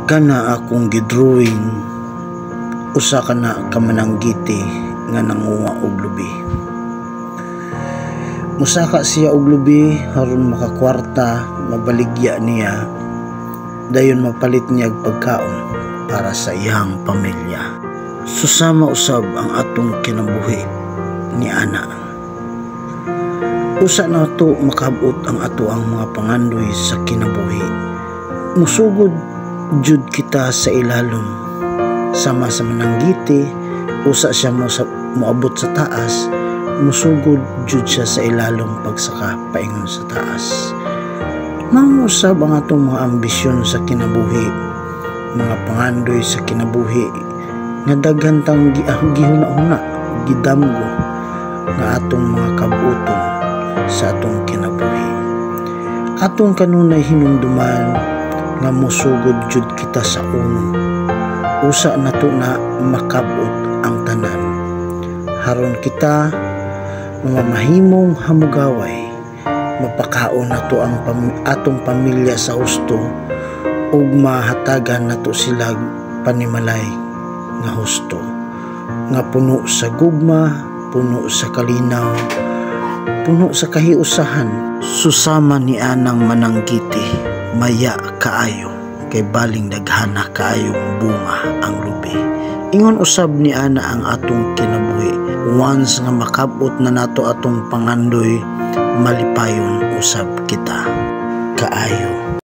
Kana akong gidrawing usa ka na kamananggiti nga nanguha og lubi. Musaka siya og lubi aron makakwarta, mabaligya niya, dayon mapalit niya og pagkaon para sa iyang pamilya. Susama usab ang atong kinabuhi ni ana. Usa na to makabot ang ato ang mga pangandoy sa kinabuhi. Musugod jud kita sa ilalom sama sa mananggiti, usa siya moabot sa taas, musugod jud siya sa ilalom pagsaka paingon sa taas. Mangusab ang atong mga ambisyon sa kinabuhi, mga pangandoy sa kinabuhi nga daghan tang gihuna-huna, gidamgo nga atong mga kabuton sa atong kinabuhi. Atong kanunay hinumduman nga musugod jud kita sa uno. Usa nato na makabot ang tanan. Haron kita mamahimong hamugaway, mapakaon nato ang atong pamilya sa husto ug mahatagan nato sila panimalay nga husto, nga puno sa gugma, puno sa kalinaw, puno sa kahiusahan. Susama ni anang mananggiti, maya kaayo kay baling daghana kaayong bunga ang lubi. Ingon usab ni ana ang atong kinabuhi, once nga makabot na nato atong pangandoy, malipayon usab kita kaayo.